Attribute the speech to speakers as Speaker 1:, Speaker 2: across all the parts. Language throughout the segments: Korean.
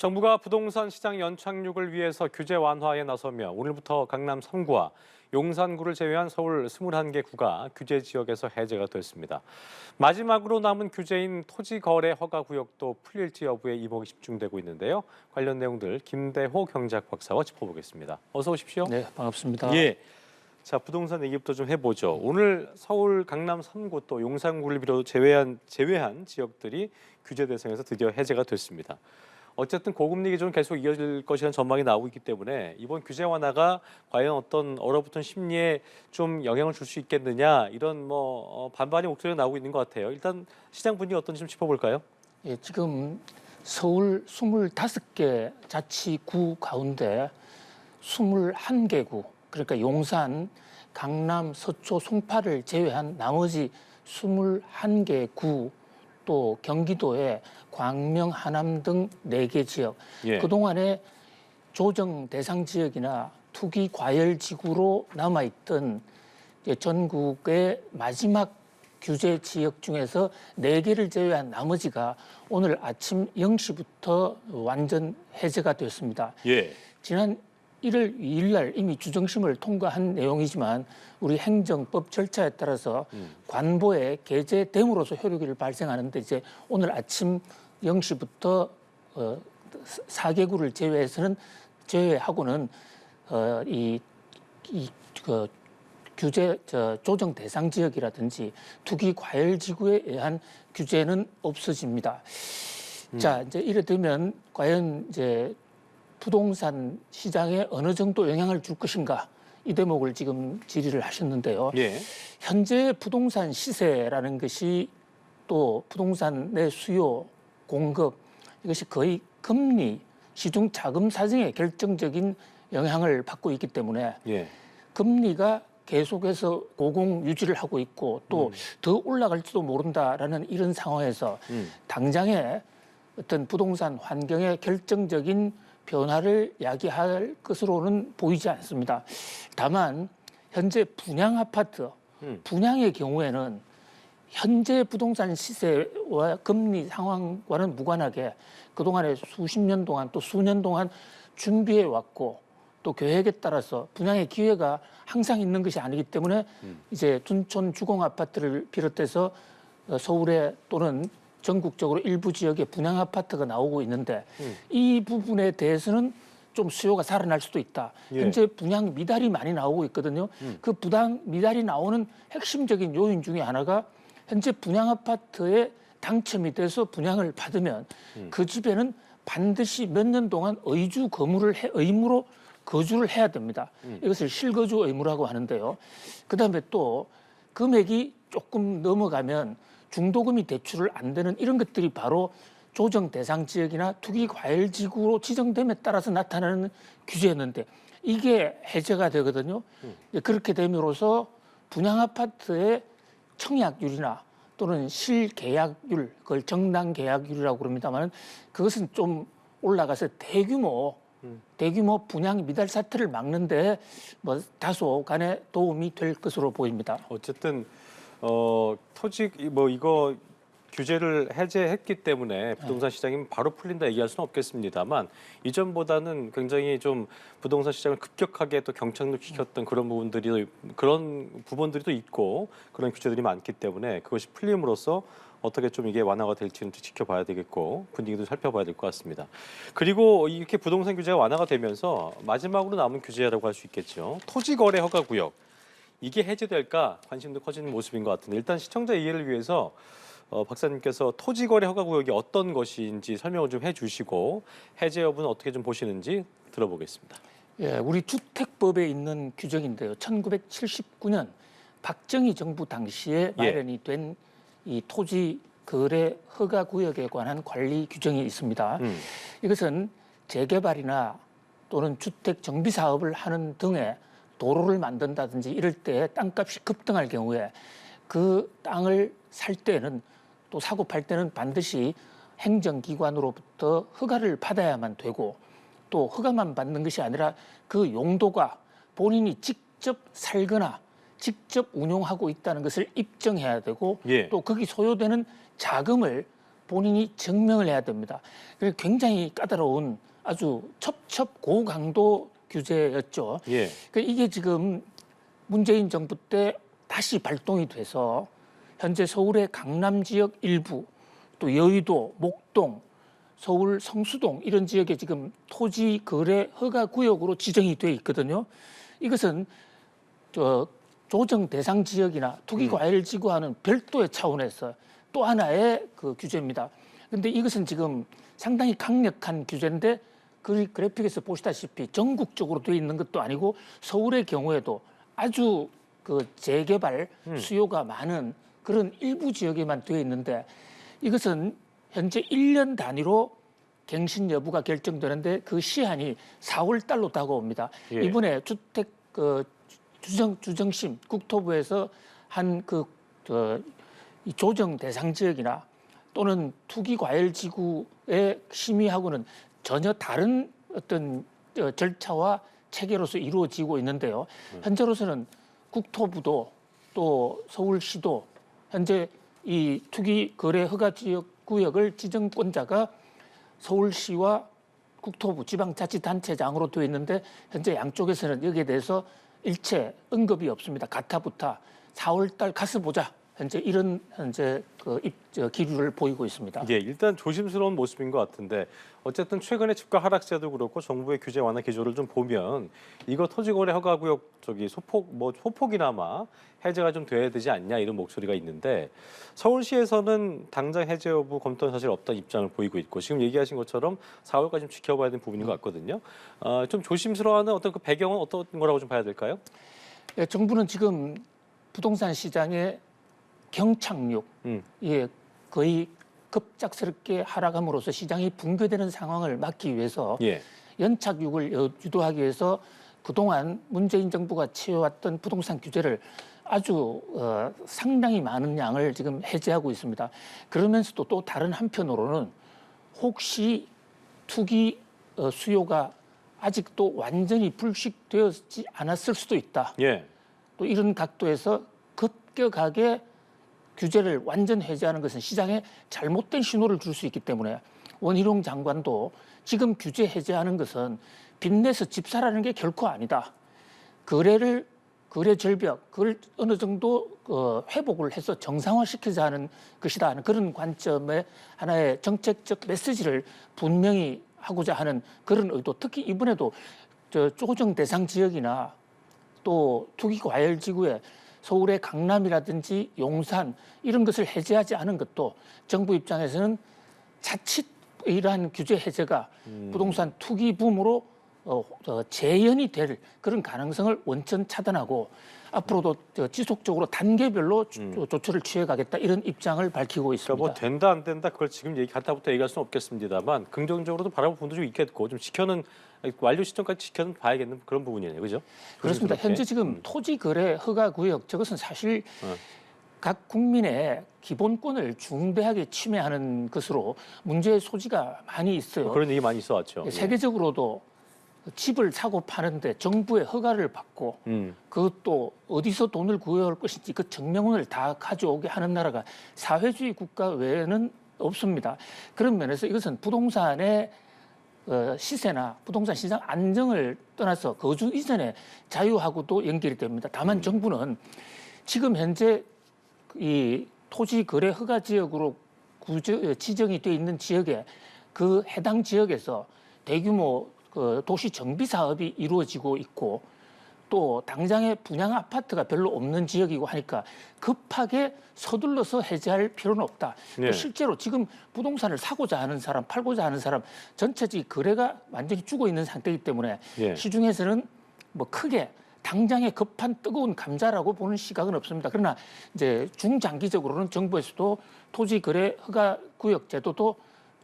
Speaker 1: 정부가 부동산 시장 연착륙을 위해서 규제 완화에 나서며 오늘부터 강남 3구와 용산구를 제외한 서울 21개 구가 규제 지역에서 해제가 됐습니다. 마지막으로 남은 규제인 토지 거래 허가 구역도 풀릴지 여부에 이목이 집중되고 있는데요. 관련 내용들 김대호 경제학 박사와 짚어보겠습니다. 어서 오십시오.
Speaker 2: 네, 반갑습니다.
Speaker 1: 예. 자, 부동산 얘기부터 좀 해보죠. 오늘 서울 강남 3구 또 용산구를 비롯 제외한 지역들이 규제 대상에서 드디어 해제가 됐습니다. 어쨌든 고금리 기조는 계속 이어질 것이라는 전망이 나오고 있기 때문에 이번 규제 완화가 과연 어떤 얼어붙은 심리에 좀 영향을 줄 수 있겠느냐 이런 반반의 목소리가 나오고 있는 것 같아요. 일단 시장 분위기 어떤지 좀 짚어볼까요?
Speaker 2: 예, 지금 서울 25개 자치구 가운데 21개 구, 그러니까 용산, 강남, 서초, 송파를 제외한 나머지 21개 구, 또 경기도의 광명, 하남 등 4개 지역,
Speaker 1: 예.
Speaker 2: 그동안에 조정 대상 지역이나 투기 과열 지구로 남아있던 전국의 마지막 규제 지역 중에서 4개를 제외한 나머지가 오늘 아침 0시부터 완전 해제가 되었습니다.
Speaker 1: 예.
Speaker 2: 지난 1월 2일 날 이미 주정심을 통과한 내용이지만 우리 행정법 절차에 따라서 관보에 게재됨으로써 효력이 발생하는데 이제 오늘 아침 0시부터 4개구를 제외하고는 그 규제 조정 대상 지역이라든지 투기 과열 지구에 의한 규제는 없어집니다. 자, 이제 이래 되면 과연 이제 부동산 시장에 어느 정도 영향을 줄 것인가, 이 대목을 지금 질의를 하셨는데요.
Speaker 1: 예.
Speaker 2: 현재 부동산 시세라는 것이 또 부동산의 수요, 공급, 이것이 거의 금리, 시중 자금 사정에 결정적인 영향을 받고 있기 때문에
Speaker 1: 예.
Speaker 2: 금리가 계속해서 고공 유지를 하고 있고 또 더 올라갈지도 모른다라는 이런 상황에서 당장에 어떤 부동산 환경의 결정적인 변화를 야기할 것으로는 보이지 않습니다. 다만 현재 분양 아파트, 분양의 경우에는 현재 부동산 시세와 금리 상황과는 무관하게 그동안에 수십 년 동안 또 수년 동안 준비해 왔고 또 계획에 따라서 분양의 기회가 항상 있는 것이 아니기 때문에 이제 둔촌 주공 아파트를 비롯해서 서울에 또는 전국적으로 일부 지역에 분양 아파트가 나오고 있는데 이 부분에 대해서는 좀 수요가 살아날 수도 있다.
Speaker 1: 예.
Speaker 2: 현재 분양 미달이 많이 나오고 있거든요. 그 분양 미달이 나오는 핵심적인 요인 중에 하나가 현재 분양 아파트에 당첨이 돼서 분양을 받으면 그 집에는 반드시 몇 년 동안 의무로 거주를 해야 됩니다. 이것을 실거주 의무라고 하는데요. 그다음에 또 금액이 조금 넘어가면 중도금이 대출을 안 되는 이런 것들이 바로 조정 대상 지역이나 투기 과열 지구로 지정됨에 따라서 나타나는 규제였는데 이게 해제가 되거든요. 그렇게 됨으로써 분양 아파트의 청약률이나 또는 실계약률, 그걸 정당 계약률이라고 그럽니다만 그것은 좀 올라가서 대규모 분양 미달 사태를 막는데 다소 간에 도움이 될 것으로 보입니다.
Speaker 1: 어쨌든 토지 이거 규제를 해제했기 때문에 부동산 시장이 바로 풀린다 얘기할 수는 없겠습니다만 이전보다는 굉장히 좀 부동산 시장을 급격하게 또 경착륙시켰던 그런 부분들이 또 있고 그런 규제들이 많기 때문에 그것이 풀림으로써 어떻게 좀 이게 완화가 될지는 지켜봐야 되겠고 분위기도 살펴봐야 될 것 같습니다. 그리고 이렇게 부동산 규제가 완화가 되면서 마지막으로 남은 규제라고 할 수 있겠죠. 토지 거래 허가 구역. 이게 해제될까 관심도 커지는 모습인 것 같은데 일단 시청자 이해를 위해서 박사님께서 토지 거래 허가 구역이 어떤 것인지 설명을 좀 해주시고 해제 여부는 어떻게 좀 보시는지 들어보겠습니다.
Speaker 2: 예, 우리 주택법에 있는 규정인데요. 1979년 박정희 정부 당시에 마련이 된 이 토지 거래 허가 구역에 관한 관리 규정이 있습니다. 이것은 재개발이나 또는 주택 정비 사업을 하는 등의 도로를 만든다든지 이럴 때 땅값이 급등할 경우에 그 땅을 살 때는 또 사고 팔 때는 반드시 행정기관으로부터 허가를 받아야만 되고 또 허가만 받는 것이 아니라 그 용도가 본인이 직접 살거나 직접 운용하고 있다는 것을 입증해야 되고 또 거기 소요되는 자금을 본인이 증명을 해야 됩니다. 그래서 굉장히 까다로운 아주 첩첩 고강도 규제였죠.
Speaker 1: 예.
Speaker 2: 이게 지금 문재인 정부 때 다시 발동이 돼서 현재 서울의 강남 지역 일부, 또 여의도, 목동, 서울 성수동 이런 지역에 지금 토지 거래 허가 구역으로 지정이 돼 있거든요. 이것은 조정 대상 지역이나 투기 과열 지구와는 별도의 차원에서 또 하나의 그 규제입니다. 그런데 이것은 지금 상당히 강력한 규제인데 그 그래픽에서 보시다시피 전국적으로 돼 있는 것도 아니고 서울의 경우에도 아주 그 재개발 수요가 많은 그런 일부 지역에만 돼 있는데 이것은 현재 1년 단위로 갱신 여부가 결정되는데 그 시한이 4월 달로 다가옵니다.
Speaker 1: 예.
Speaker 2: 이번에 주택 주정심 국토부에서 한 이 조정 대상 지역이나 또는 투기 과열 지구의 심의하고는 전혀 다른 어떤 절차와 체계로서 이루어지고 있는데요. 현재로서는 국토부도 또 서울시도 현재 이 투기 거래 허가 지역 구역을 지정권자가 서울시와 국토부 지방자치단체장으로 되어 있는데 현재 양쪽에서는 여기에 대해서 일체 언급이 없습니다. 가타부타 4월 달 가서 보자. 현재 이런 기류를 보이고 있습니다.
Speaker 1: 예, 일단 조심스러운 모습인 것 같은데 어쨌든 최근에 주가 하락세도 그렇고 정부의 규제 완화 기조를 좀 보면 이거 토지거래 허가구역 소폭이나마 해제가 좀 돼야 되지 않냐 이런 목소리가 있는데 서울시에서는 당장 해제 여부 검토는 사실 없다는 입장을 보이고 있고 지금 얘기하신 것처럼 4월까지 좀 지켜봐야 되는 부분인 것 같거든요. 좀 조심스러워하는 어떤 그 배경은 어떤 거라고 좀 봐야 될까요?
Speaker 2: 네, 정부는 지금 부동산 시장의 경착륙, 거의 급작스럽게 하락함으로써 시장이 붕괴되는 상황을 막기 위해서
Speaker 1: 예.
Speaker 2: 연착륙을 유도하기 위해서 그동안 문재인 정부가 취해왔던 부동산 규제를 아주 상당히 많은 양을 지금 해제하고 있습니다. 그러면서도 또 다른 한편으로는 혹시 투기 수요가 아직도 완전히 불식되지 않았을 수도 있다.
Speaker 1: 예.
Speaker 2: 또 이런 각도에서 급격하게 규제를 완전 해제하는 것은 시장에 잘못된 신호를 줄 수 있기 때문에 원희룡 장관도 지금 규제 해제하는 것은 빚내서 집 사라는 게 결코 아니다. 거래 절벽, 그걸 어느 정도 회복을 해서 정상화시키자 하는 것이다 하는 그런 관점의 하나의 정책적 메시지를 분명히 하고자 하는 그런 의도. 특히 이번에도 조정 대상 지역이나 또 투기 과열 지구에 서울의 강남이라든지 용산 이런 것을 해제하지 않은 것도 정부 입장에서는 자칫 이러한 규제 해제가 부동산 투기 붐으로 재현이 될 그런 가능성을 원천 차단하고 앞으로도 지속적으로 단계별로 조처를 취해가겠다 이런 입장을 밝히고 있습니다.
Speaker 1: 그러니까 뭐 된다 안 된다 그걸 지금 가타부터 얘기할 수는 없겠습니다만 긍정적으로도 바라볼 부분도 좀 있겠고 좀 완료 시점까지 지켜는 봐야겠는 그런 부분이네요, 그죠?
Speaker 2: 그렇습니다. 현재 지금 토지 거래 허가 구역 저것은 사실 각 국민의 기본권을 중대하게 침해하는 것으로 문제의 소지가 많이 있어요.
Speaker 1: 그런 얘기 많이 있어왔죠.
Speaker 2: 세계적으로도 집을 사고 파는데 정부의 허가를 받고 그것도 어디서 돈을 구해올 것인지 그 증명원을 다 가져오게 하는 나라가 사회주의 국가 외에는 없습니다. 그런 면에서 이것은 부동산의 시세나 부동산 시장 안정을 떠나서 거주 이전의 자유하고도 연결이 됩니다. 다만 정부는 지금 현재 이 토지 거래 허가 지역으로 지정이 되어 있는 지역에 그 해당 지역에서 대규모 도시 정비 사업이 이루어지고 있고 또 당장의 분양 아파트가 별로 없는 지역이고 하니까 급하게 서둘러서 해제할 필요는 없다.
Speaker 1: 네.
Speaker 2: 또 실제로 지금 부동산을 사고자 하는 사람, 팔고자 하는 사람 전체적인 거래가 완전히 죽어 있는 상태이기 때문에
Speaker 1: 예.
Speaker 2: 시중에서는 뭐 크게 당장의 급한 뜨거운 감자라고 보는 시각은 없습니다. 그러나 이제 중장기적으로는 정부에서도 토지 거래 허가 구역 제도도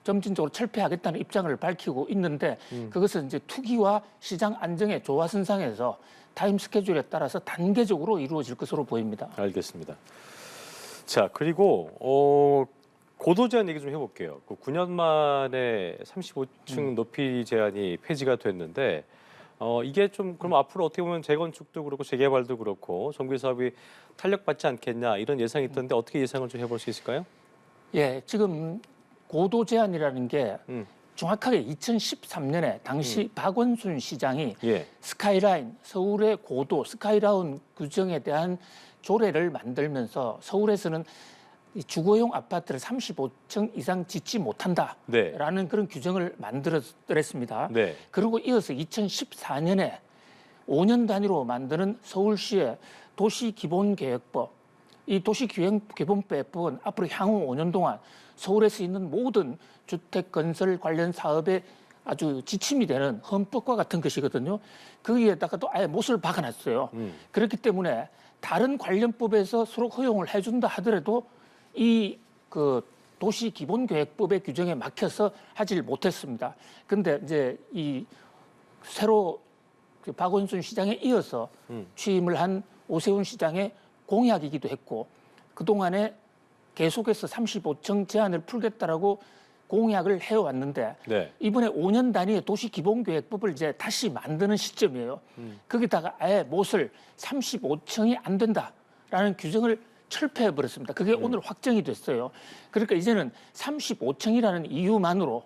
Speaker 2: 점진적으로 철폐하겠다는 입장을 밝히고 있는데 그것은 이제 투기와 시장 안정의 조화선상에서 타임 스케줄에 따라서 단계적으로 이루어질 것으로 보입니다.
Speaker 1: 알겠습니다. 자, 그리고 고도 제한 얘기 좀 해볼게요. 그 9년 만에 35층 높이 제한이 폐지가 됐는데 이게 좀 그럼 앞으로 어떻게 보면 재건축도 그렇고 재개발도 그렇고 정비 사업이 탄력받지 않겠냐 이런 예상이 있던데 어떻게 예상을 좀 해볼 수 있을까요?
Speaker 2: 예, 지금 고도 제한이라는 게
Speaker 1: 음.
Speaker 2: 정확하게 2013년에 당시 박원순 시장이
Speaker 1: 예.
Speaker 2: 스카이라인, 서울의 고도, 스카이라인 규정에 대한 조례를 만들면서 서울에서는 이 주거용 아파트를 35층 이상 짓지 못한다라는
Speaker 1: 네.
Speaker 2: 그런 규정을 만들었습니다.
Speaker 1: 네.
Speaker 2: 그리고 이어서 2014년에 5년 단위로 만드는 서울시의 도시기본계획법, 이 도시기본계획법은 앞으로 향후 5년 동안 서울에서 있는 모든 주택 건설 관련 사업에 아주 지침이 되는 헌법과 같은 것이거든요. 거기에다가 또 아예 못을 박아놨어요. 그렇기 때문에 다른 관련법에서 서로 허용을 해준다 하더라도 이 그 도시기본계획법의 규정에 막혀서 하질 못했습니다. 근데 이제 이 새로 그 박원순 시장에 이어서 취임을 한 오세훈 시장의 공약이기도 했고 그동안에 계속해서 35층 제한을 풀겠다라고 공약을 해왔는데
Speaker 1: 네.
Speaker 2: 이번에 5년 단위의 도시기본계획법을 이제 다시 만드는 시점이에요. 거기다가 아예 못을 35층이 안 된다라는 규정을 철폐해버렸습니다. 그게 오늘 확정이 됐어요. 그러니까 이제는 35층이라는 이유만으로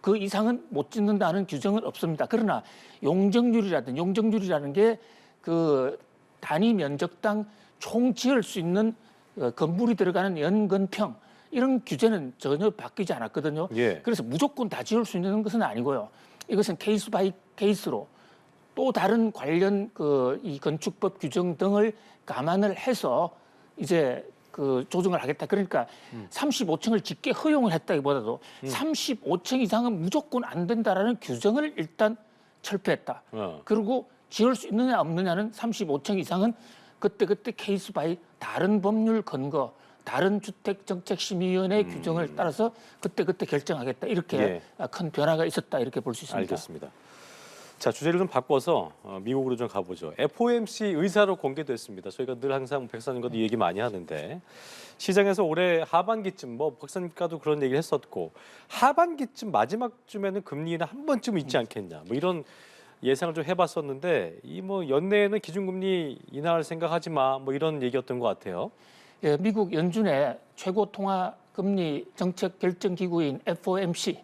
Speaker 2: 그 이상은 못 짓는다는 규정은 없습니다. 그러나 용적률이라는 게 그 단위 면적당 총 지을 수 있는 건물이 들어가는 연건평 이런 규제는 전혀 바뀌지 않았거든요.
Speaker 1: 예.
Speaker 2: 그래서 무조건 다 지을 수 있는 것은 아니고요. 이것은 케이스 바이 케이스로 또 다른 관련 이 건축법 규정 등을 감안을 해서 이제 그 조정을 하겠다. 그러니까 35층을 짓게 허용을 했다기보다도 35층 이상은 무조건 안 된다라는 규정을 일단 철폐했다. 그리고 지을 수 있느냐 없느냐는 35층 이상은 그때그때 케이스 바이 다른 법률 근거, 다른 주택정책심의위원회 규정을 따라서 그때그때 결정하겠다. 이렇게 큰 변화가 있었다. 이렇게 볼 수 있습니다.
Speaker 1: 알겠습니다. 자, 주제를 좀 바꿔서 미국으로 좀 가보죠. FOMC 의사로 공개됐습니다. 저희가 늘 항상 백사님과도 이 얘기 많이 하는데 시장에서 올해 하반기쯤 뭐 박사님과도 그런 얘기를 했었고 하반기쯤 마지막쯤에는 금리 인하 한 번쯤 있지 않겠냐. 뭐 이런 예상을 좀 해봤었는데 이 뭐 연내에는 기준금리 인하할 생각하지 마. 뭐 이런 얘기였던 것 같아요.
Speaker 2: 예, 미국 연준의 최고 통화 금리 정책 결정 기구인 FOMC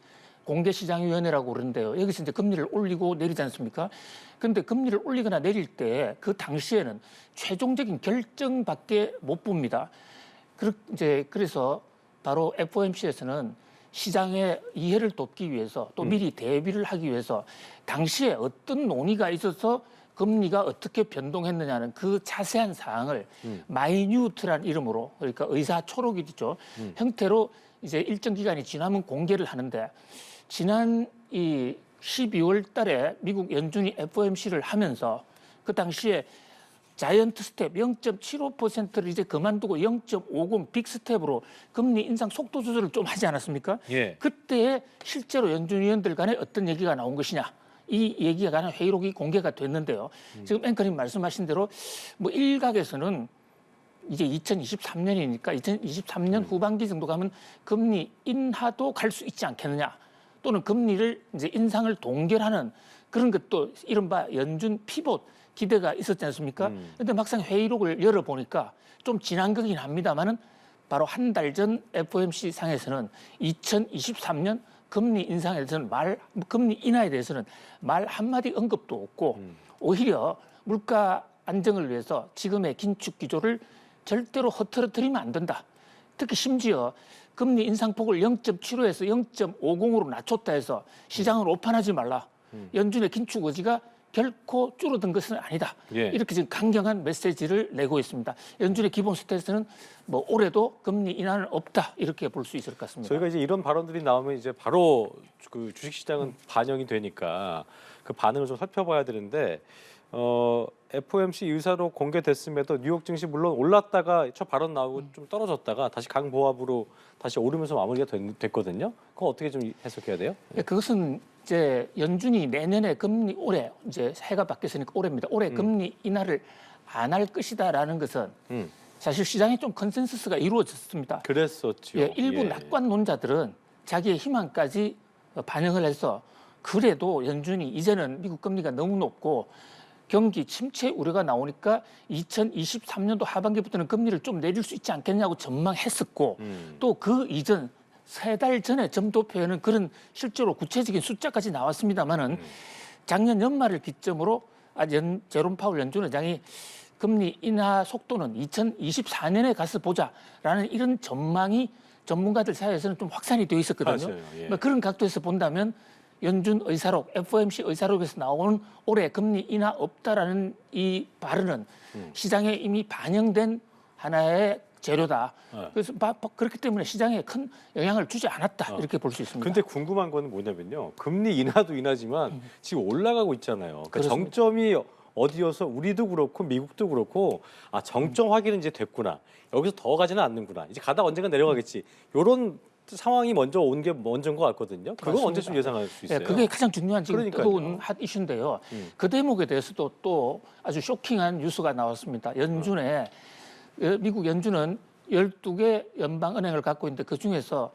Speaker 2: 공개시장위원회라고 그러는데요. 여기서 이제 금리를 올리고 내리지 않습니까? 그런데 금리를 올리거나 내릴 때 그 당시에는 최종적인 결정밖에 못 봅니다. 그래서 바로 FOMC에서는 시장의 이해를 돕기 위해서 또 미리 대비를 하기 위해서 당시에 어떤 논의가 있어서 금리가 어떻게 변동했느냐는 그 자세한 사항을 마이뉴트란 이름으로 그러니까 의사초록이죠. 형태로 이제 일정 기간이 지나면 공개를 하는데 지난 이 12월 달에 미국 연준이 FOMC를 하면서 그 당시에 자이언트 스텝 0.75%를 이제 그만두고 0.50 빅스텝으로 금리 인상 속도 조절을 좀 하지 않았습니까?
Speaker 1: 예.
Speaker 2: 그때 실제로 연준 위원들 간에 어떤 얘기가 나온 것이냐. 이 얘기가 관한 회의록이 공개가 됐는데요. 지금 앵커님 말씀하신 대로 뭐 일각에서는 이제 2023년이니까 2023년 후반기 정도 가면 금리 인하도 갈 수 있지 않겠느냐. 또는 금리를 이제 인상을 동결하는 그런 것도 이른바 연준 피봇 기대가 있었지 않습니까? 그런데 막상 회의록을 열어보니까 좀 지난 거긴 합니다만은 바로 한 달 전 FOMC 상에서는 2023년 금리 인상에 대해서는 금리 인하에 대해서는 말 한마디 언급도 없고 오히려 물가 안정을 위해서 지금의 긴축 기조를 절대로 흐트러뜨리면 안 된다. 특히 심지어 금리 인상폭을 0.75에서 0.50으로 낮췄다 해서 시장을 오판하지 말라. 연준의 긴축 의지가 결코 줄어든 것은 아니다.
Speaker 1: 예.
Speaker 2: 이렇게 지금 강경한 메시지를 내고 있습니다. 연준의 기본 스탠스는 뭐 올해도 금리 인하는 없다 이렇게 볼 수 있을 것 같습니다.
Speaker 1: 저희가 이제 이런 발언들이 나오면 이제 바로 그 주식시장은 반영이 되니까 그 반응을 좀 살펴봐야 되는데 FOMC 의사로 공개됐음에도 뉴욕 증시 물론 올랐다가 첫 발언 나오고 좀 떨어졌다가 다시 강보합으로 다시 오르면서 마무리가 됐거든요. 그거 어떻게 좀 해석해야 돼요?
Speaker 2: 네, 그것은 이제 연준이 내년에 금리 올해 이제 해가 바뀌었으니까 올해입니다. 올해 금리 인하를 안 할 것이다라는 것은 사실 시장에 좀 컨센서스가 이루어졌습니다.
Speaker 1: 그랬었죠.
Speaker 2: 예, 일부 낙관론자들은 자기의 희망까지 반영을 해서 그래도 연준이 이제는 미국 금리가 너무 높고 경기 침체 우려가 나오니까 2023년도 하반기부터는 금리를 좀 내릴 수 있지 않겠냐고 전망했었고 또 그 이전 3달 전에 점도표에는 그런 실제로 구체적인 숫자까지 나왔습니다만은 작년 연말을 기점으로 제롬 파월 연준 의장이 금리 인하 속도는 2024년에 가서 보자라는 이런 전망이 전문가들 사이에서는 좀 확산이 되어 있었거든요.
Speaker 1: 맞아요. 예.
Speaker 2: 그런 각도에서 본다면 연준 의사록, FOMC 의사록에서 나오는 올해 금리 인하 없다라는 이 발언은 시장에 이미 반영된 하나의 재료다.
Speaker 1: 네.
Speaker 2: 그래서 그렇기 때문에 시장에 큰 영향을 주지 않았다. 이렇게 볼 수 있습니다.
Speaker 1: 근데 궁금한 거는 뭐냐면요. 금리 인하도 인하지만 지금 올라가고 있잖아요. 그러니까
Speaker 2: 그렇습니다.
Speaker 1: 정점이 어디여서 우리도 그렇고 미국도 그렇고 아 정점 확인은 이제 됐구나. 여기서 더 가지는 않는구나. 이제 가다 언젠가 내려가겠지. 이런 상황이 먼저 온 게 먼저인 것 같거든요. 그거
Speaker 2: 맞습니다.
Speaker 1: 언제쯤 예상할 수 있어요?
Speaker 2: 네, 그게 가장 중요한 지금
Speaker 1: 그러니까요.
Speaker 2: 뜨거운 핫 이슈인데요. 그 대목에 대해서도 또 아주 쇼킹한 뉴스가 나왔습니다. 연준에 미국 연준은 12개 연방은행을 갖고 있는데 그 중에서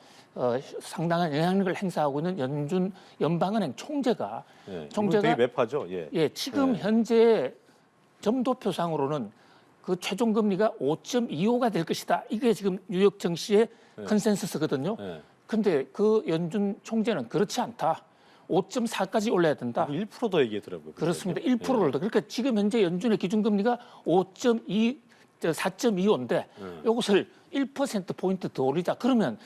Speaker 2: 상당한 영향력을 행사하고 있는 연준 연방은행 총재가
Speaker 1: 네,
Speaker 2: 총재가
Speaker 1: 되게 매파죠. 예.
Speaker 2: 예, 지금
Speaker 1: 네.
Speaker 2: 현재 점도표상으로는 그 최종 금리가 5.25가 될 것이다. 이게 지금 뉴욕 증시의 컨센서스거든요.
Speaker 1: 네.
Speaker 2: 근데 그 연준 총재는 그렇지 않다. 5.4까지 올려야 된다.
Speaker 1: 1%더 얘기하더라고요.
Speaker 2: 그렇습니다.
Speaker 1: 그때.
Speaker 2: 1%를 더. 그러니까 지금 현재 연준의 기준금리가 4.25인데 이것을 1% 포인트 더 올리자. 그러면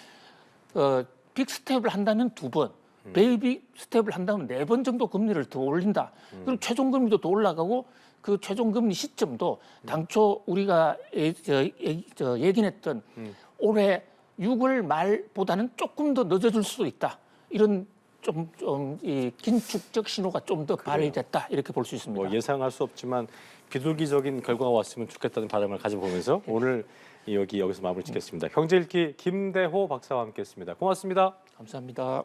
Speaker 2: 빅 스텝을 한다면 2번, 베이비 스텝을 한다면 4번 정도 금리를 더 올린다. 그리고 최종 금리도 더 올라가고 그 최종 금리 시점도 당초 우리가 예견했던 올해 6월 말보다는 조금 더 늦어질 수도 있다. 이런 이 긴축적 신호가 좀 더 발휘됐다. 이렇게 볼 수 있습니다.
Speaker 1: 뭐 예상할 수 없지만 비둘기적인 결과가 왔으면 좋겠다는 바람을 가져보면서 오늘 여기서 마무리 짓겠습니다. 경제 읽기 김대호 박사와 함께했습니다. 고맙습니다.
Speaker 2: 감사합니다.